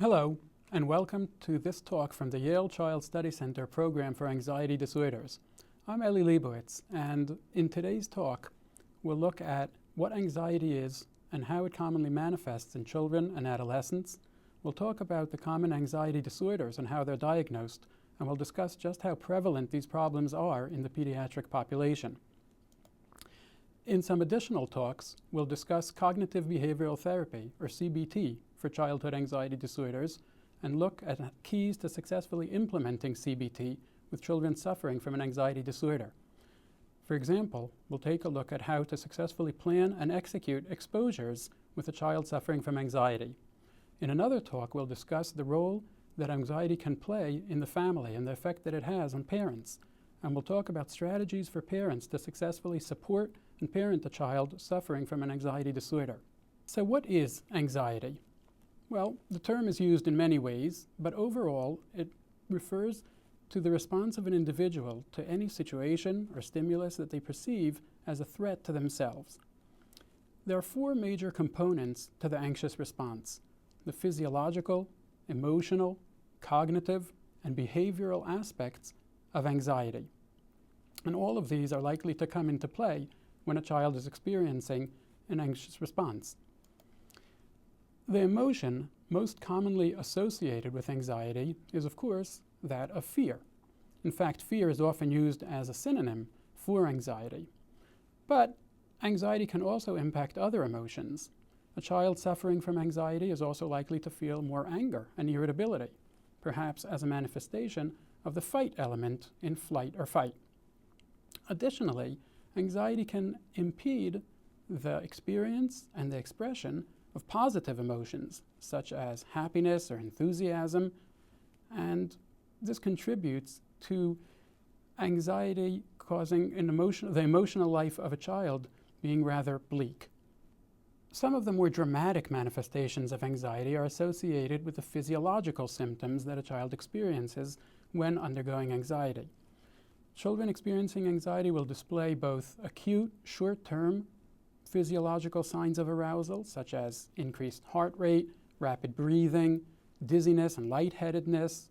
Hello, and welcome to this talk from the Yale Child Study Center Program for Anxiety Disorders. I'm Eli Leibowitz, and in today's talk, we'll look at what anxiety is and how it commonly manifests in children and adolescents. We'll talk about the common anxiety disorders and how they're diagnosed, and we'll discuss just how prevalent these problems are in the pediatric population. In some additional talks, we'll discuss cognitive behavioral therapy, or CBT, for childhood anxiety disorders, and look at keys to successfully implementing CBT with children suffering from an anxiety disorder. For example, we'll take a look at how to successfully plan and execute exposures with a child suffering from anxiety. In another talk, we'll discuss the role that anxiety can play in the family and the effect that it has on parents. And we'll talk about strategies for parents to successfully support and parent a child suffering from an anxiety disorder. So what is anxiety? Well, the term is used in many ways, but overall it refers to the response of an individual to any situation or stimulus that they perceive as a threat to themselves. There are four major components to the anxious response: the physiological, emotional, cognitive, and behavioral aspects of anxiety. And all of these are likely to come into play when a child is experiencing an anxious response. The emotion most commonly associated with anxiety is, of course, that of fear. In fact, fear is often used as a synonym for anxiety. But anxiety can also impact other emotions. A child suffering from anxiety is also likely to feel more anger and irritability, perhaps as a manifestation of the fight element in flight or fight. Additionally, anxiety can impede the experience and the expression of positive emotions, such as happiness or enthusiasm, and this contributes to anxiety causing the emotional life of a child being rather bleak. Some of the more dramatic manifestations of anxiety are associated with the physiological symptoms that a child experiences when undergoing anxiety. Children experiencing anxiety will display both acute, short-term physiological signs of arousal, such as increased heart rate, rapid breathing, dizziness and lightheadedness,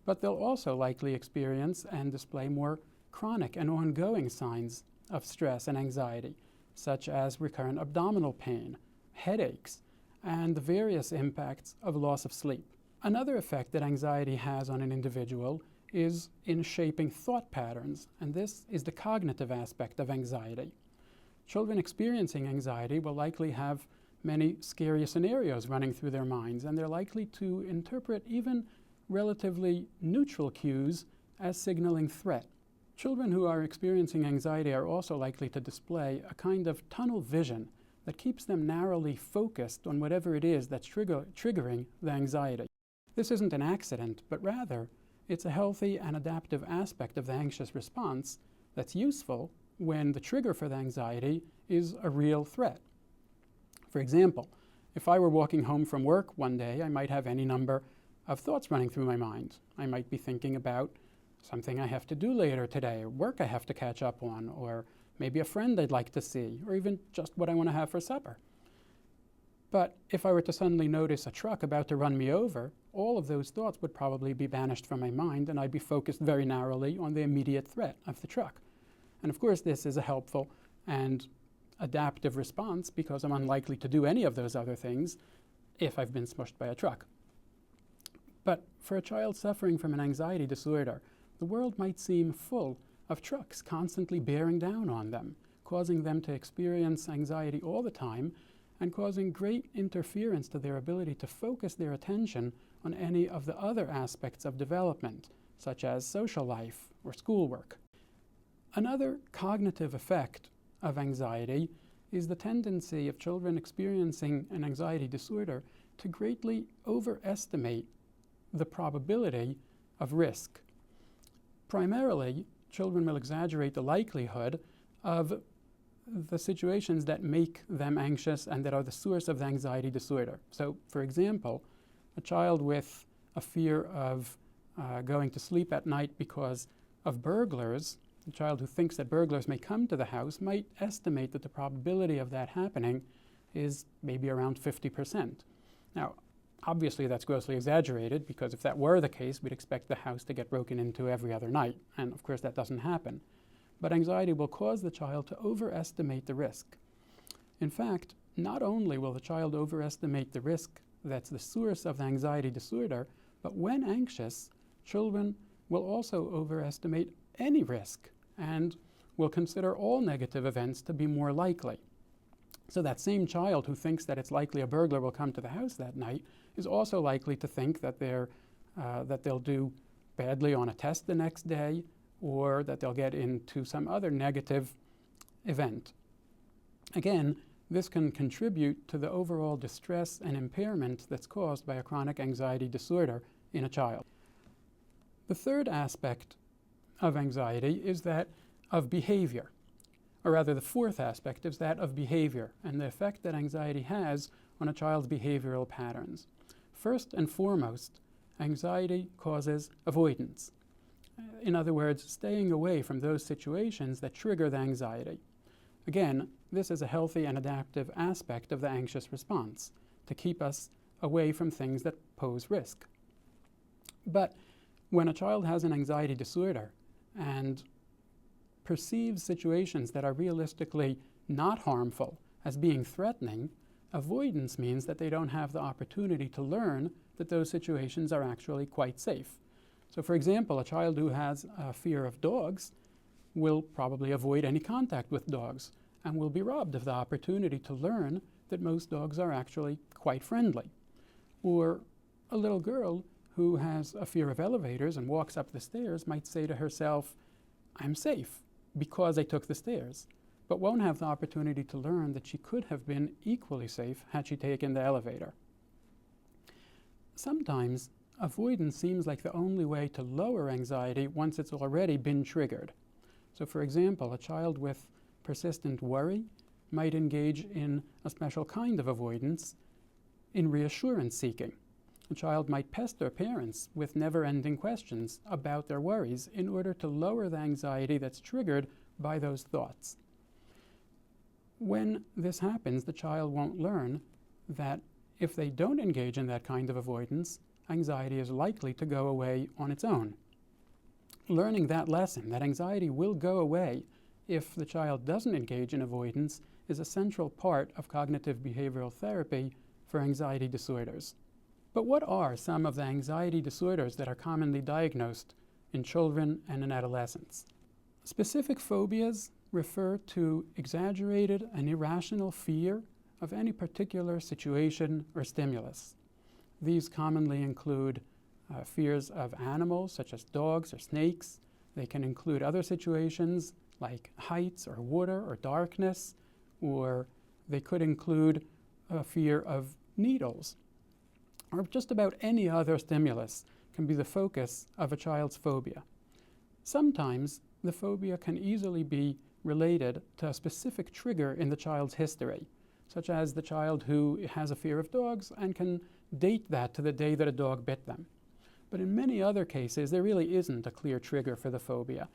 but they'll also likely experience and display more chronic and ongoing signs of stress and anxiety, such as recurrent abdominal pain, headaches, and the various impacts of loss of sleep. Another effect that anxiety has on an individual is in shaping thought patterns, and this is the cognitive aspect of anxiety. Children experiencing anxiety will likely have many scary scenarios running through their minds, and they're likely to interpret even relatively neutral cues as signaling threat. Children who are experiencing anxiety are also likely to display a kind of tunnel vision that keeps them narrowly focused on whatever it is that's triggering the anxiety. This isn't an accident, but rather it's a healthy and adaptive aspect of the anxious response that's useful when the trigger for the anxiety is a real threat. For example, if I were walking home from work one day, I might have any number of thoughts running through my mind. I might be thinking about something I have to do later today, or work I have to catch up on, or maybe a friend I'd like to see, or even just what I want to have for supper. But if I were to suddenly notice a truck about to run me over, all of those thoughts would probably be banished from my mind, and I'd be focused very narrowly on the immediate threat of the truck. And of course, this is a helpful and adaptive response because I'm unlikely to do any of those other things if I've been smushed by a truck. But for a child suffering from an anxiety disorder, the world might seem full of trucks constantly bearing down on them, causing them to experience anxiety all the time and causing great interference to their ability to focus their attention on any of the other aspects of development, such as social life or schoolwork. Another cognitive effect of anxiety is the tendency of children experiencing an anxiety disorder to greatly overestimate the probability of risk. Primarily, children will exaggerate the likelihood of the situations that make them anxious and that are the source of the anxiety disorder. So, for example, a child with a fear of going to sleep at night because of burglars, a child who thinks that burglars may come to the house might estimate that the probability of that happening is maybe around 50%. Now, Obviously, that's grossly exaggerated, because if that were the case, we'd expect the house to get broken into every other night, and of course that doesn't happen. But anxiety will cause the child to overestimate the risk. In fact, not only will the child overestimate the risk that's the source of the anxiety disorder, but when anxious, children will also overestimate any risk and will consider all negative events to be more likely. So that same child who thinks that it's likely a burglar will come to the house that night is also likely to think that they'll do badly on a test the next day, or that they'll get into some other negative event. Again, this can contribute to the overall distress and impairment that's caused by a chronic anxiety disorder in a child. The third aspect of anxiety is that of behavior, or rather the fourth aspect is that of behavior and the effect that anxiety has on a child's behavioral patterns. First and foremost, anxiety causes avoidance. In other words, staying away from those situations that trigger the anxiety. Again, this is a healthy and adaptive aspect of the anxious response, to keep us away from things that pose risk. But when a child has an anxiety disorder and perceives situations that are realistically not harmful as being threatening, avoidance means that they don't have the opportunity to learn that those situations are actually quite safe. So for example, a child who has a fear of dogs will probably avoid any contact with dogs and will be robbed of the opportunity to learn that most dogs are actually quite friendly. Or a little girl who has a fear of elevators and walks up the stairs might say to herself, "I'm safe because I took the stairs," but won't have the opportunity to learn that she could have been equally safe had she taken the elevator. Sometimes avoidance seems like the only way to lower anxiety once it's already been triggered. So for example, a child with persistent worry might engage in a special kind of avoidance in reassurance seeking. A child might pester parents with never-ending questions about their worries in order to lower the anxiety that's triggered by those thoughts. When this happens, the child won't learn that if they don't engage in that kind of avoidance, anxiety is likely to go away on its own. Learning that lesson, that anxiety will go away if the child doesn't engage in avoidance, is a central part of cognitive behavioral therapy for anxiety disorders. But what are some of the anxiety disorders that are commonly diagnosed in children and in adolescents? Specific phobias refer to exaggerated and irrational fear of any particular situation or stimulus. These commonly include fears of animals such as dogs or snakes. They can include other situations like heights or water or darkness, or they could include a fear of needles, or just about any other stimulus can be the focus of a child's phobia. Sometimes the phobia can easily be related to a specific trigger in the child's history, such as the child who has a fear of dogs and can date that to the day that a dog bit them. But in many other cases, there really isn't a clear trigger for the phobia,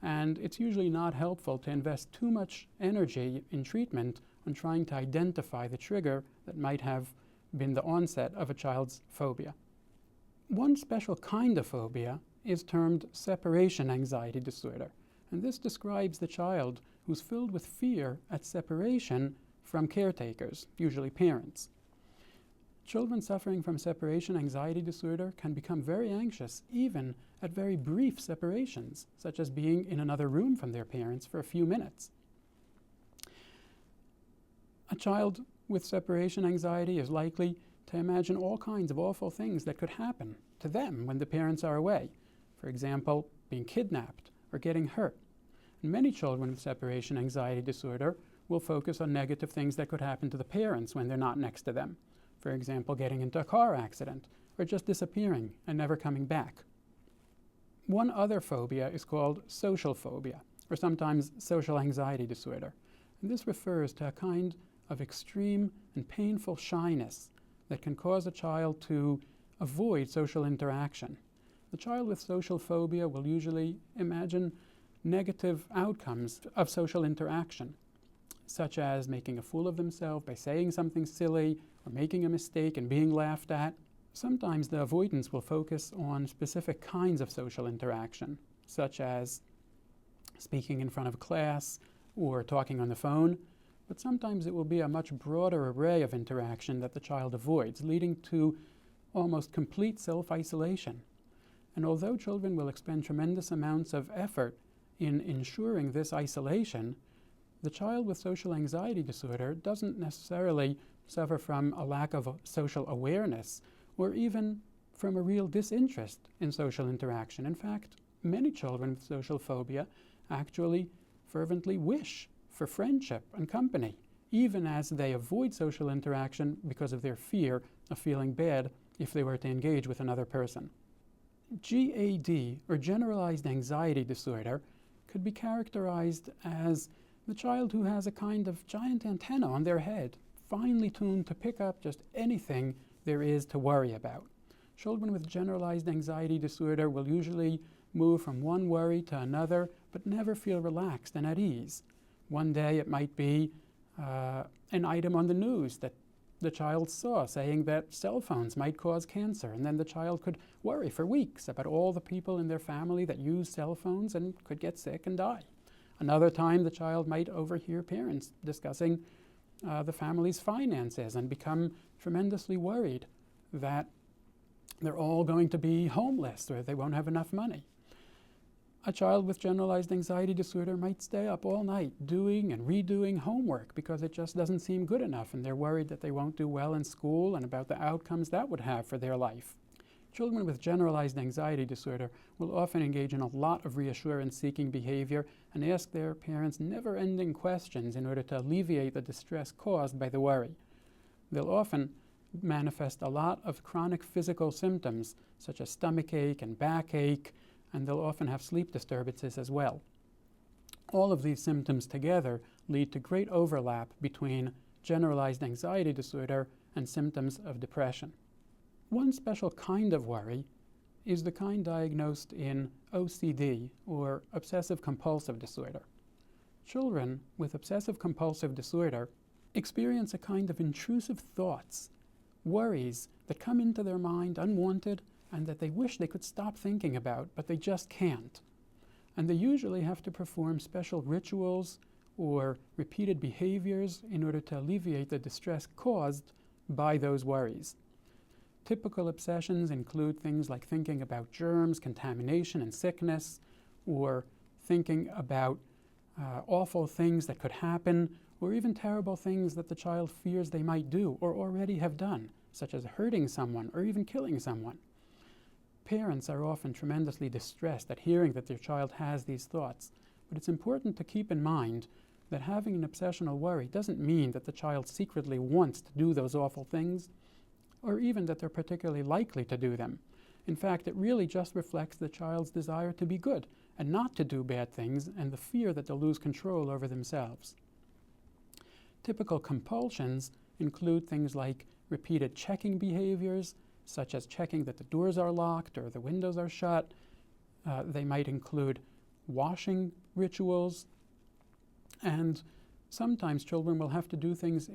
and it's usually not helpful to invest too much energy in treatment on trying to identify the trigger that might have been the onset of a child's phobia. One special kind of phobia is termed separation anxiety disorder, and this describes the child who's filled with fear at separation from caretakers, usually parents. Children suffering from separation anxiety disorder can become very anxious even at very brief separations, such as being in another room from their parents for a few minutes. A child with separation anxiety is likely to imagine all kinds of awful things that could happen to them when the parents are away. For example, being kidnapped or getting hurt. And many children with separation anxiety disorder will focus on negative things that could happen to the parents when they're not next to them. For example, getting into a car accident or just disappearing and never coming back. One other phobia is called social phobia, or sometimes social anxiety disorder. And this refers to a kind of extreme and painful shyness that can cause a child to avoid social interaction. The child with social phobia will usually imagine negative outcomes of social interaction, such as making a fool of themselves by saying something silly or making a mistake and being laughed at. Sometimes the avoidance will focus on specific kinds of social interaction, such as speaking in front of class or talking on the phone, but sometimes it will be a much broader array of interaction that the child avoids, leading to almost complete self-isolation. And although children will expend tremendous amounts of effort in ensuring this isolation, the child with social anxiety disorder doesn't necessarily suffer from a lack of social awareness or even from a real disinterest in social interaction. In fact, many children with social phobia actually fervently wish for friendship and company, even as they avoid social interaction because of their fear of feeling bad if they were to engage with another person. GAD, or Generalized Anxiety Disorder, could be characterized as the child who has a kind of giant antenna on their head, finely tuned to pick up just anything there is to worry about. Children with Generalized Anxiety Disorder will usually move from one worry to another, but never feel relaxed and at ease. One day it might be an item on the news that the child saw saying that cell phones might cause cancer, and then the child could worry for weeks about all the people in their family that use cell phones and could get sick and die. Another time the child might overhear parents discussing the family's finances and become tremendously worried that they're all going to be homeless or they won't have enough money. A child with Generalized Anxiety Disorder might stay up all night doing and redoing homework because it just doesn't seem good enough, and they're worried that they won't do well in school and about the outcomes that would have for their life. Children with Generalized Anxiety Disorder will often engage in a lot of reassurance-seeking behavior and ask their parents never-ending questions in order to alleviate the distress caused by the worry. They'll often manifest a lot of chronic physical symptoms, such as stomach ache and backache, and they'll often have sleep disturbances as well. All of these symptoms together lead to great overlap between Generalized Anxiety Disorder and symptoms of depression. One special kind of worry is the kind diagnosed in OCD, or obsessive-compulsive disorder. Children with obsessive-compulsive disorder experience a kind of intrusive thoughts, worries that come into their mind unwanted and that they wish they could stop thinking about, but they just can't. And they usually have to perform special rituals or repeated behaviors in order to alleviate the distress caused by those worries. Typical obsessions include things like thinking about germs, contamination, and sickness, or thinking about awful things that could happen, or even terrible things that the child fears they might do or already have done, such as hurting someone or even killing someone. Parents are often tremendously distressed at hearing that their child has these thoughts, but it's important to keep in mind that having an obsessional worry doesn't mean that the child secretly wants to do those awful things, or even that they're particularly likely to do them. In fact, it really just reflects the child's desire to be good and not to do bad things, and the fear that they'll lose control over themselves. Typical compulsions include things like repeated checking behaviors, such as checking that the doors are locked or the windows are shut. They might include washing rituals, and sometimes children will have to do things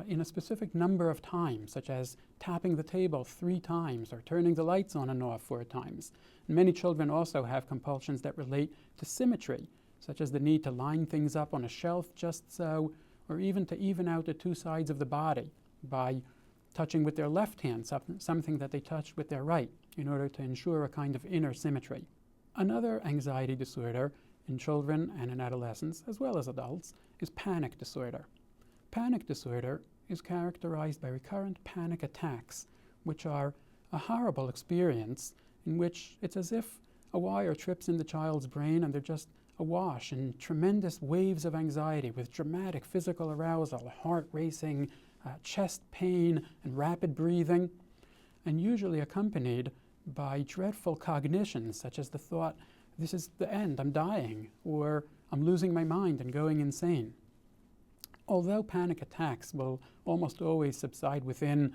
in a specific number of times, such as tapping the table 3 times or turning the lights on and off 4 times. And many children also have compulsions that relate to symmetry, such as the need to line things up on a shelf just so, or even to even out the 2 sides of the body by touching with their left hand something that they touched with their right in order to ensure a kind of inner symmetry. Another anxiety disorder in children and in adolescents, as well as adults, is panic disorder. Panic disorder is characterized by recurrent panic attacks, which are a horrible experience in which it's as if a wire trips in the child's brain and they're just awash in tremendous waves of anxiety with dramatic physical arousal, heart racing, chest pain, and rapid breathing, and usually accompanied by dreadful cognitions such as the thought, "This is the end, I'm dying," or "I'm losing my mind and going insane." Although panic attacks will almost always subside within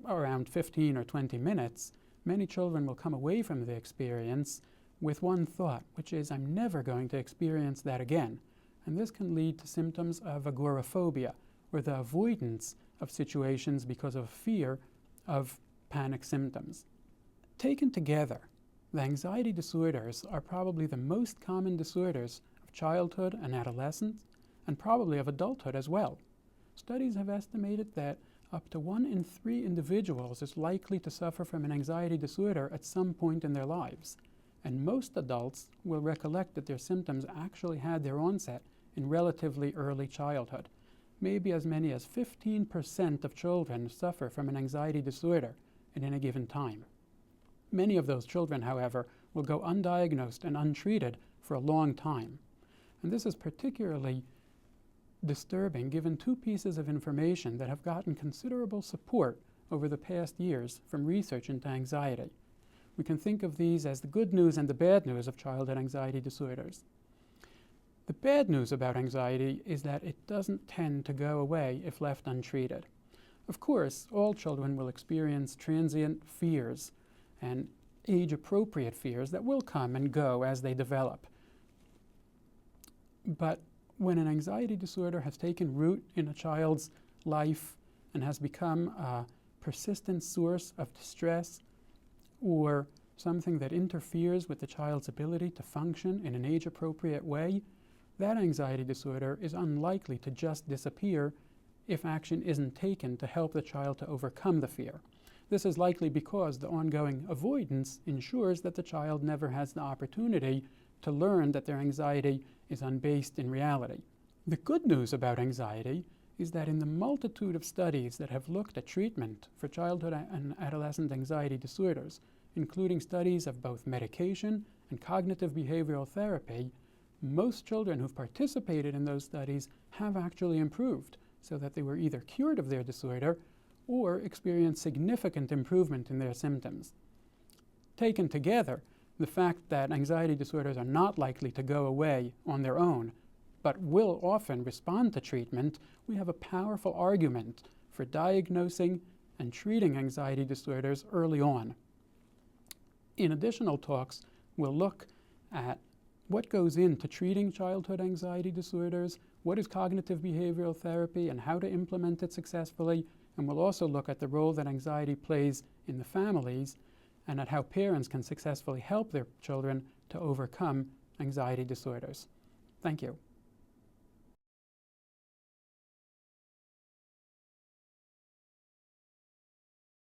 around 15 or 20 minutes, many children will come away from the experience with one thought, which is, "I'm never going to experience that again." And this can lead to symptoms of agoraphobia, or the avoidance of situations because of fear of panic symptoms. Taken together, the anxiety disorders are probably the most common disorders of childhood and adolescence, and probably of adulthood as well. Studies have estimated that up to 1 in 3 individuals is likely to suffer from an anxiety disorder at some point in their lives, and most adults will recollect that their symptoms actually had their onset in relatively early childhood. Maybe as many as 15% of children suffer from an anxiety disorder at any given time. Many of those children, however, will go undiagnosed and untreated for a long time. And this is particularly disturbing given 2 pieces of information that have gotten considerable support over the past years from research into anxiety. We can think of these as the good news and the bad news of childhood anxiety disorders. The bad news about anxiety is that it doesn't tend to go away if left untreated. Of course, all children will experience transient fears and age-appropriate fears that will come and go as they develop. But when an anxiety disorder has taken root in a child's life and has become a persistent source of distress or something that interferes with the child's ability to function in an age-appropriate way, that anxiety disorder is unlikely to just disappear if action isn't taken to help the child to overcome the fear. This is likely because the ongoing avoidance ensures that the child never has the opportunity to learn that their anxiety is unbased in reality. The good news about anxiety is that in the multitude of studies that have looked at treatment for childhood and adolescent anxiety disorders, including studies of both medication and cognitive behavioral therapy, most children who've participated in those studies have actually improved, so that they were either cured of their disorder or experienced significant improvement in their symptoms. Taken together, the fact that anxiety disorders are not likely to go away on their own, but will often respond to treatment, we have a powerful argument for diagnosing and treating anxiety disorders early on. In additional talks, we'll look at what goes into treating childhood anxiety disorders, what is cognitive behavioral therapy, and how to implement it successfully, and we'll also look at the role that anxiety plays in the families and at how parents can successfully help their children to overcome anxiety disorders. Thank you.